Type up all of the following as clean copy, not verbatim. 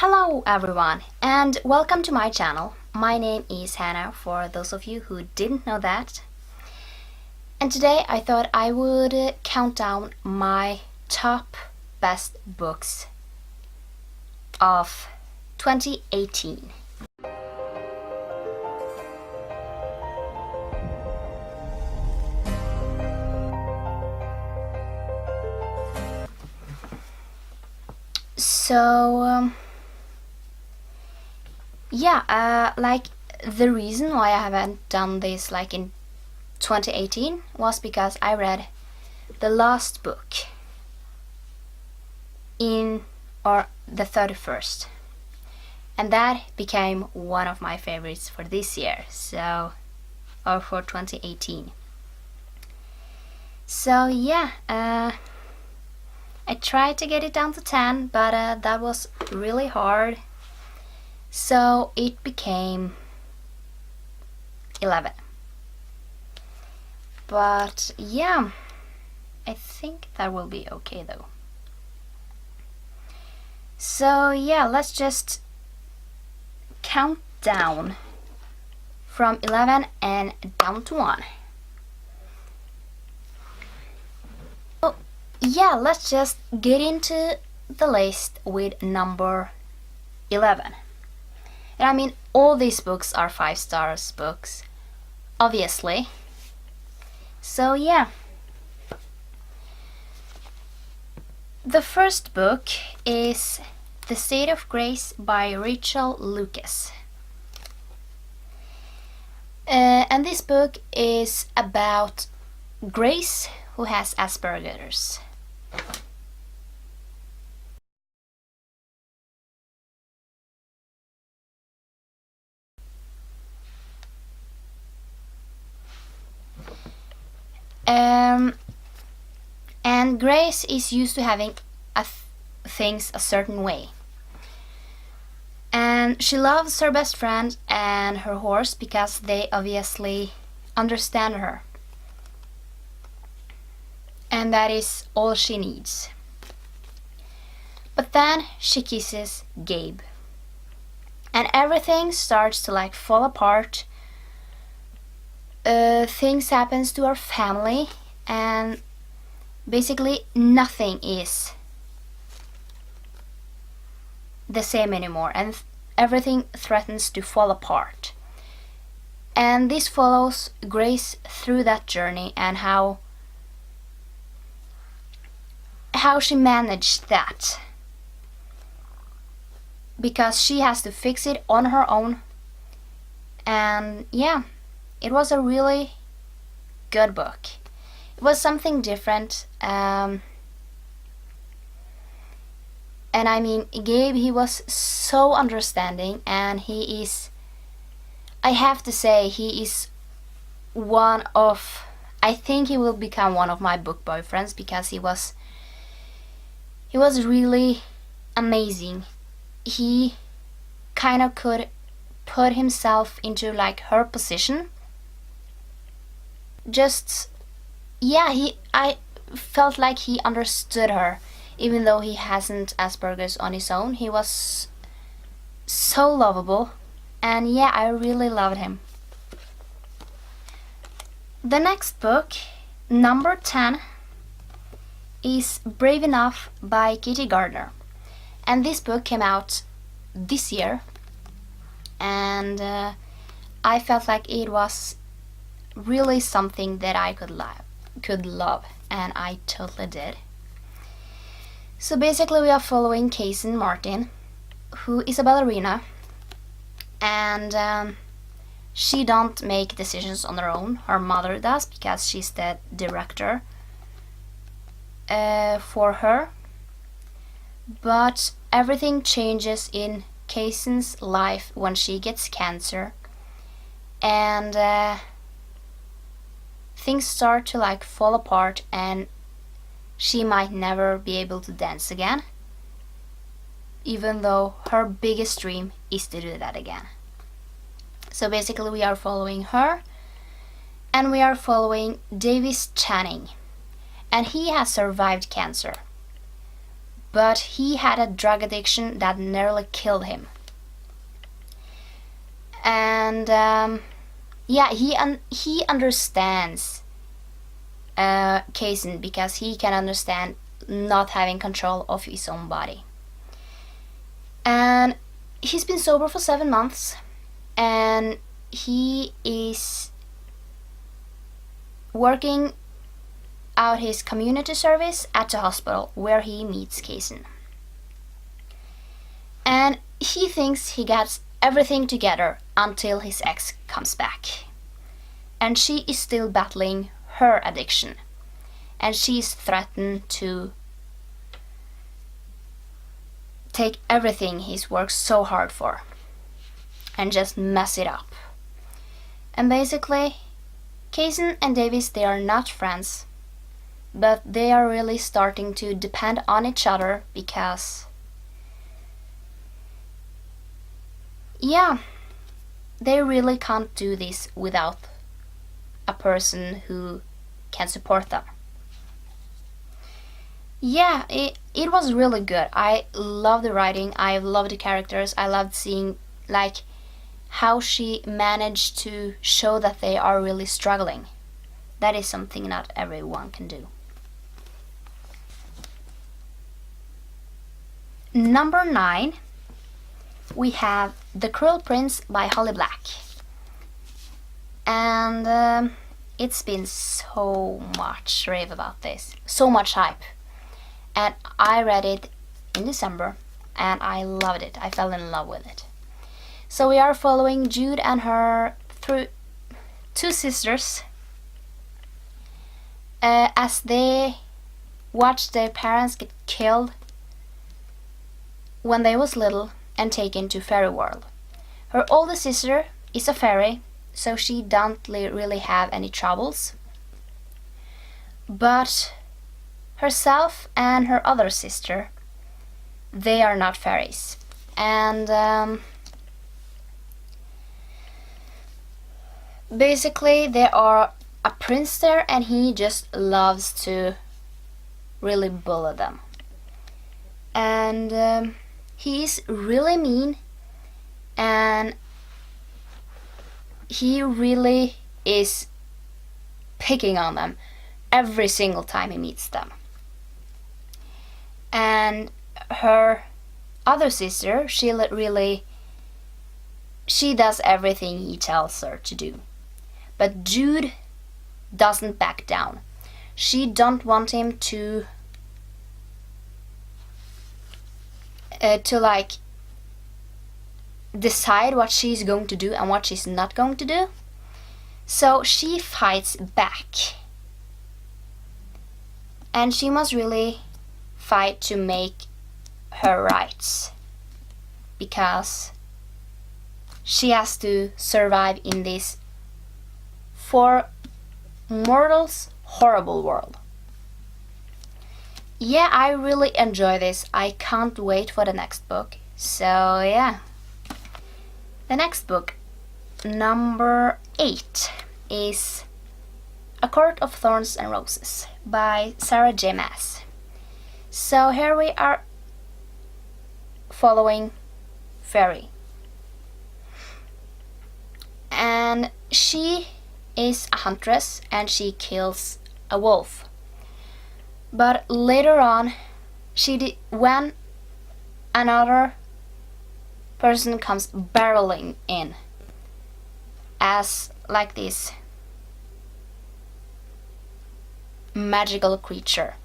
Hello everyone and welcome to my channel. My name is Hannah, for those of you who didn't know that. And today I thought I would count down my top best books of 2018. So the reason why I haven't done this in 2018 was because I read the last book the 31st, and that became one of my favorites for this year, or for 2018. So I tried to get it down to 10, but that was really hard, so it became 11. But yeah, I think that will be okay though. So let's just count down from 11 and down to 1. So let's just get into the list with number 11. And I mean, all these books are 5 stars books, obviously. So the first book is The State of Grace by Rachel Lucas. And this book is about Grace, who has Asperger's. And Grace is used to having things a certain way. And she loves her best friend and her horse because they obviously understand her. And that is all she needs. But then she kisses Gabe. And everything starts to fall apart. Things happens to our family, and basically nothing is the same anymore, and everything threatens to fall apart. And this follows Grace through that journey and how she managed that, because she has to fix it on her own. And it was a really good book. It was something different. And I mean, Gabe, he was so understanding, and I have to say, he is I think he will become one of my book boyfriends, because he was really amazing. He kind of could put himself into her position. I felt like he understood her, even though he hasn't Asperger's on his own. He was so lovable, and I really loved him. The next book, number 10, is Brave Enough by Kitty Gardner. And this book came out this year, and I felt like it was really something that I could love, and I totally did. So basically we are following Kaysen Martin, who is a ballerina, and she don't make decisions on her own. Her mother does, because she's the director for her. But everything changes in Kaysen's life when she gets cancer, and things start to fall apart, and she might never be able to dance again, even though her biggest dream is to do that again. So basically we are following her, and we are following Davis Channing, and he has survived cancer. but he had a drug addiction that nearly killed him. And yeah, he understands Kazan because he can understand not having control of his own body. And he's been sober for 7 months, and he is working out his community service at the hospital where he meets Kazan. And he thinks he gets everything together until his ex comes back. And she is still battling her addiction. And she's threatened to take everything he's worked so hard for and just mess it up. And basically, Kazan and Davis, they are not friends, but they are really starting to depend on each other because, yeah, they really can't do this without a person who can support them. Yeah, it was really good. I love the writing, I love the characters, I loved seeing like how she managed to show that they are really struggling. That is something not everyone can do. Number 9, we have The Cruel Prince by Holly Black. And it's been so much rave about this, so much hype. And I read it in December and I loved it. I fell in love with it. So we are following Jude and her through 2 sisters as they watch their parents get killed when they was little and taken to fairy world. Her older sister is a fairy, so she don't really have any troubles. But herself and her other sister, they are not fairies. And basically there are a prince there and he just loves to really bully them. And he's really mean and he really is picking on them every single time he meets them. And her other sister, she does everything he tells her to do. But Jude doesn't back down. She don't want him to like decide what she's going to do and what she's not going to do. So she fights back. And she must really fight to make her rights, because she has to survive in this for mortals horrible world. Yeah, I really enjoy this. I can't wait for the next book. So yeah. The next book, number 8, is A Court of Thorns and Roses by Sarah J. Maas. So here we are following Fairy. And she is a huntress and she kills a wolf. But later on, when another person comes barreling in as like this magical creature,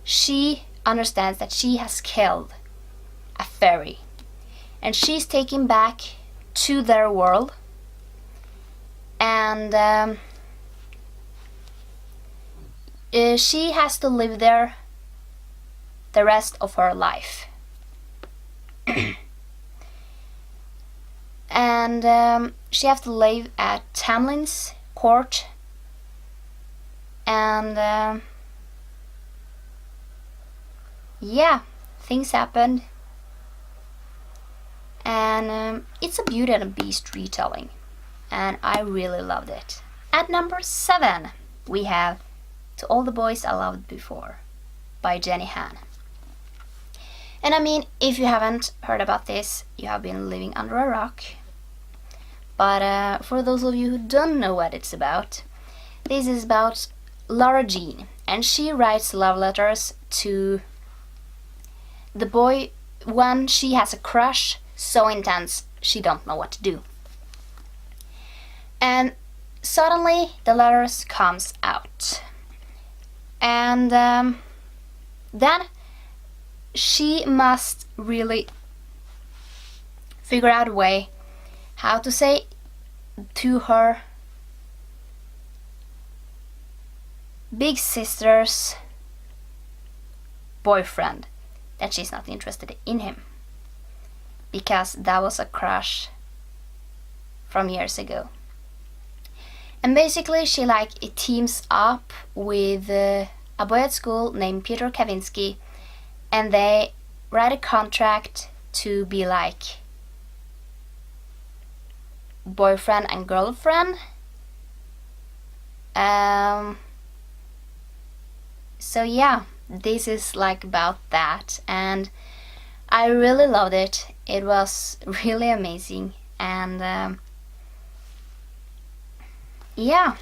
she understands that she has killed a fairy and she's taken back to their world, and she has to live there the rest of her life. And she has to live at Tamlin's court, and yeah, things happened, and it's a Beauty and the Beast retelling, and I really loved it. At number 7, we have To All the Boys I Loved Before by Jenny Han. And I mean, if you haven't heard about this, you have been living under a rock. But for those of you who don't know what it's about, this is about Lara Jean, and she writes love letters to the boy when she has a crush so intense she don't know what to do. And suddenly the letters comes out, and then she must really figure out a way how to say to her big sister's boyfriend that she's not interested in him, because that was a crush from years ago. And basically she teams up with a boy at school named Peter Kavinsky, and they write a contract to be like boyfriend and girlfriend. So yeah, this is like about that, and I really loved it. It was really amazing, and yeah,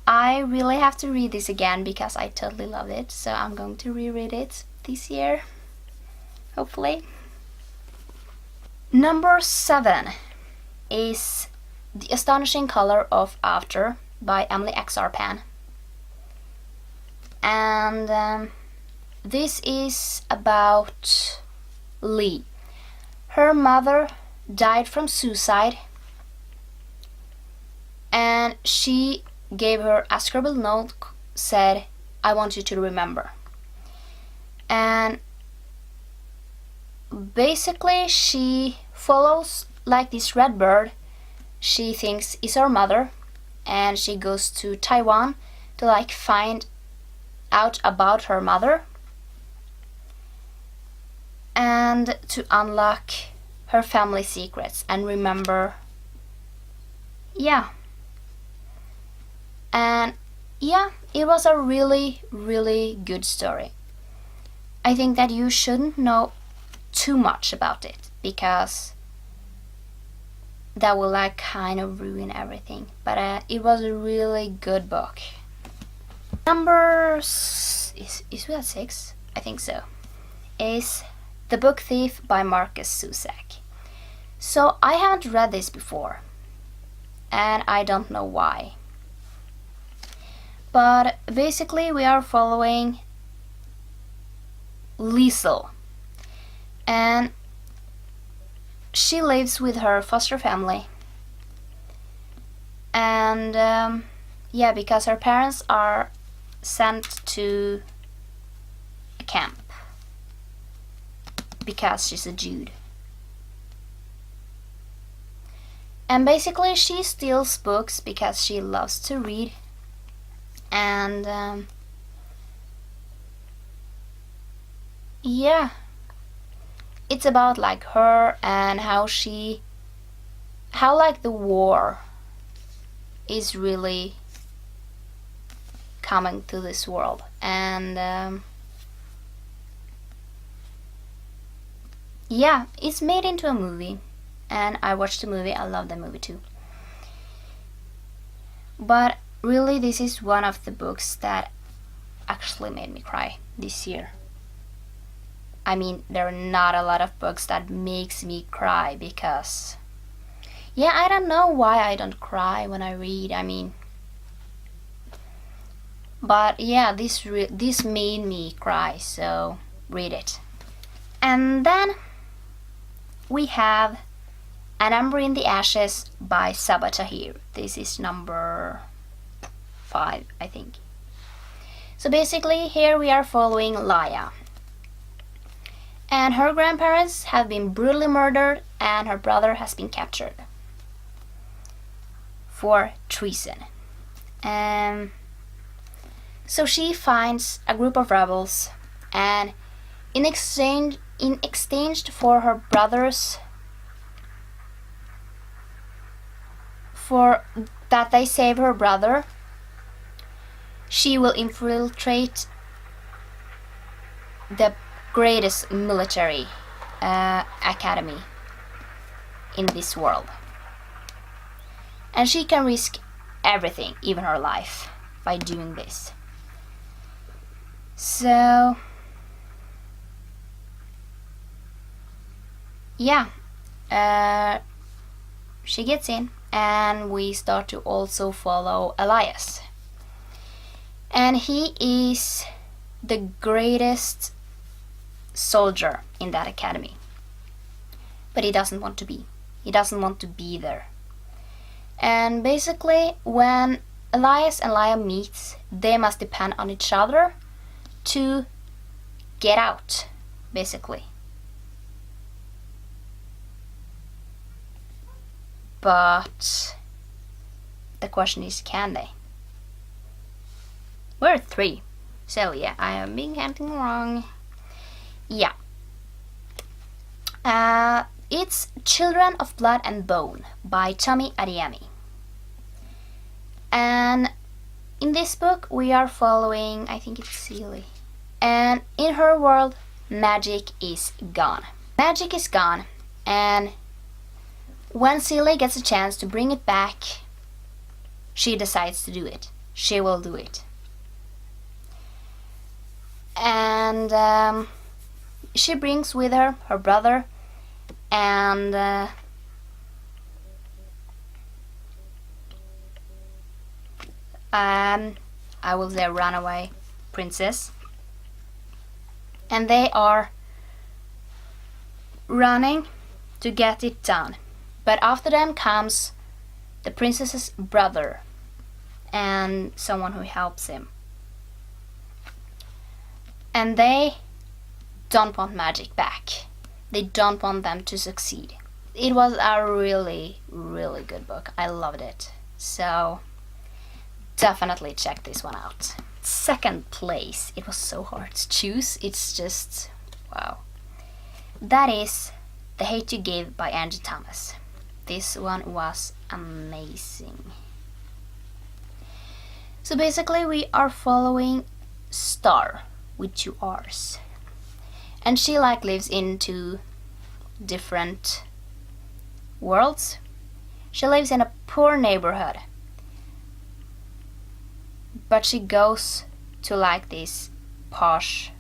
I really have to read this again because I totally loved it, so I'm going to reread it this year, hopefully. Number 7 is The Astonishing Color of After by Emily X. Arpan. And this is about Lee. Her mother died from suicide, and she gave her a scribbled note, said, "I want you to remember." And basically she follows like this red bird she thinks is her mother, and she goes to Taiwan to like find out about her mother and to unlock her family secrets and remember. Yeah. And yeah, it was a really, really good story. I think that you shouldn't know too much about it, because that will like kind of ruin everything. But it was a really good book. Is we at 6? I think so. Is The Book Thief by Marcus Zusak. So I haven't read this before, and I don't know why. But basically we are following Liesel, and she lives with her foster family, and yeah, because her parents are sent to a camp because she's a Jude. And basically she steals books because she loves to read, and yeah, it's about like her and how like the war is really coming to this world. And yeah, it's made into a movie, and I watched the movie. I love the movie too. But really, this is one of the books that actually made me cry this year. I mean, there are not a lot of books that makes me cry, because yeah, I don't know why I don't cry when I read. I mean, but yeah, this made me cry, so read it. And then we have An Ember in the Ashes by Sabaa Tahir. This is number 5, I think. So basically here we are following Laya, and her grandparents have been brutally murdered, and her brother has been captured for treason. So she finds a group of rebels, and in exchange for her brother's that they save her brother, she will infiltrate the greatest military academy in this world. And she can risk everything, even her life, by doing this. So, yeah, she gets in, and we start to also follow Elias. And he is the greatest soldier in that academy. But he doesn't want to be. He doesn't want to be there. And basically, when Elias and Laia meet, they must depend on each other to get out, basically. But the question is, can they? We're 3. So yeah, I am being counting wrong. Yeah. It's Children of Blood and Bone by Tomi Adeyemi. And in this book we are following, I think it's Seelie. And in her world, magic is gone. Magic is gone, and when Seelie gets a chance to bring it back, she decides to do it. She will do it. And she brings with her her brother and I will say runaway princess, and they are running to get it done. But after them comes the princess's brother and someone who helps him. And they don't want magic back. They don't want them to succeed. It was a really, really good book. I loved it. So definitely check this one out. Second place. It was so hard to choose. It's just, wow. That is The Hate You Give by Angie Thomas. This one was amazing. So basically we are following Star with 2 R's. And she lives in 2 different worlds. She lives in a poor neighborhood, but she goes to this posh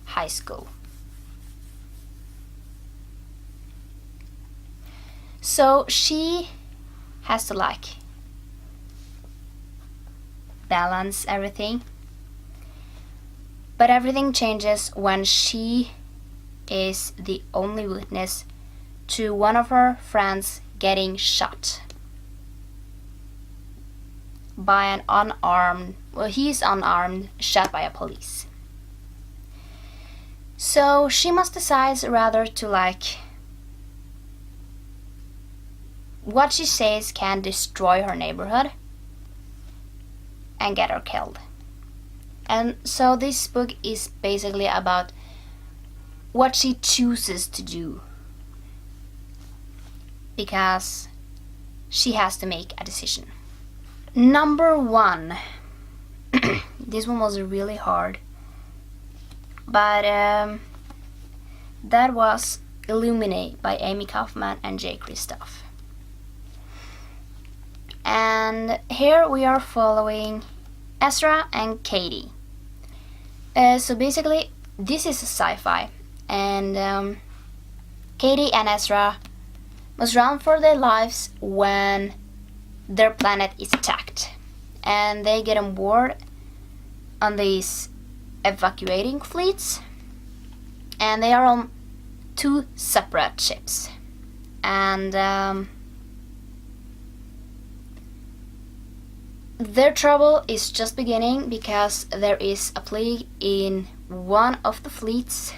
high school. So she has to balance everything. But everything changes when she is the only witness to one of her friends getting shot by an unarmed, he's unarmed, shot by a police. So she must decide rather to what she says can destroy her neighborhood and get her killed. And so this book is basically about what she chooses to do, because she has to make a decision. Number 1. This one was really hard, but that was Illuminate by Amy Kaufman and Jay Kristoff. And here we are following Ezra and Katie. So basically, this is a sci-fi, and Katie and Ezra must run for their lives when their planet is attacked, and they get on board on these evacuating fleets, and they are on 2 separate ships, and their trouble is just beginning because there is a plague in one of the fleets,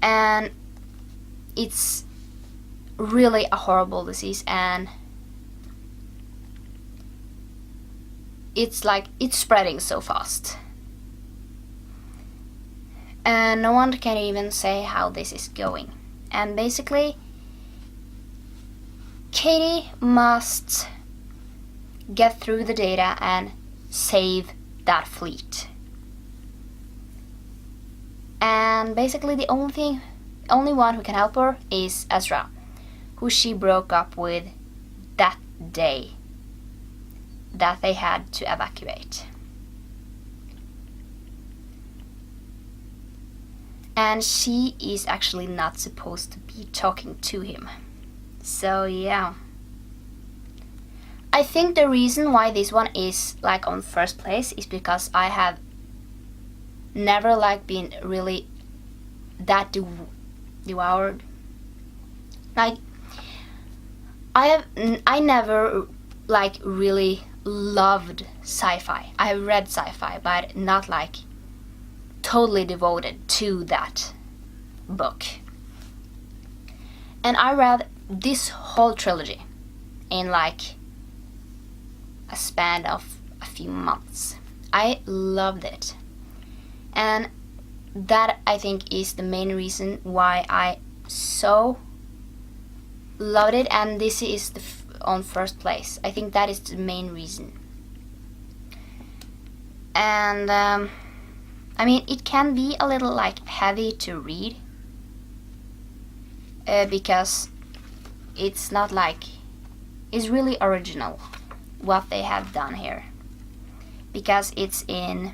and it's really a horrible disease, and it's spreading so fast, and no one can even say how this is going. And basically Katie must get through the data and save that fleet. And basically the only one who can help her is Ezra, who she broke up with that day that they had to evacuate. And she is actually not supposed to be talking to him. So yeah. I think the reason why this one is like on first place is because I have never like been really that devoured. Like I never like really loved sci-fi. I have read sci-fi, but not like totally devoted to that book. And I read this whole trilogy in like a span of a few months. I loved it. And that I think is the main reason why I so loved it, and this is on first place. I think that is the main reason. And I mean, it can be a little like heavy to read because it's not like, it's really original what they have done here, because it's in,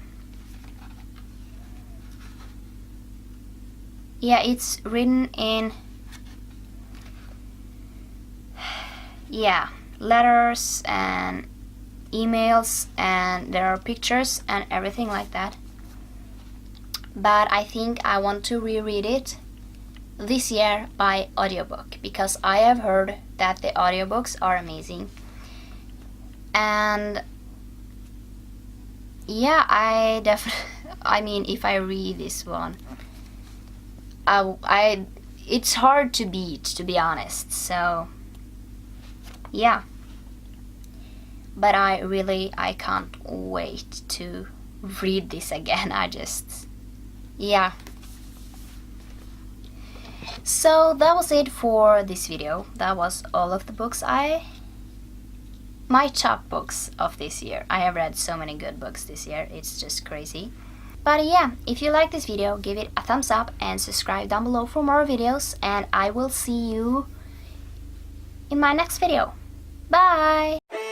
yeah, it's written in, yeah, letters and emails, and there are pictures and everything like that. But I think I want to reread it this year by audiobook, because I have heard that the audiobooks are amazing. And yeah, I definitely, I mean, if I read this one, it's hard to beat, to be honest. So yeah, but I can't wait to read this again. Yeah. So that was it for this video. That was all of the books my top books of this year. I have read so many good books this year, it's just crazy. But yeah, if you like this video, give it a thumbs up and subscribe down below for more videos, and I will see you in my next video. Bye!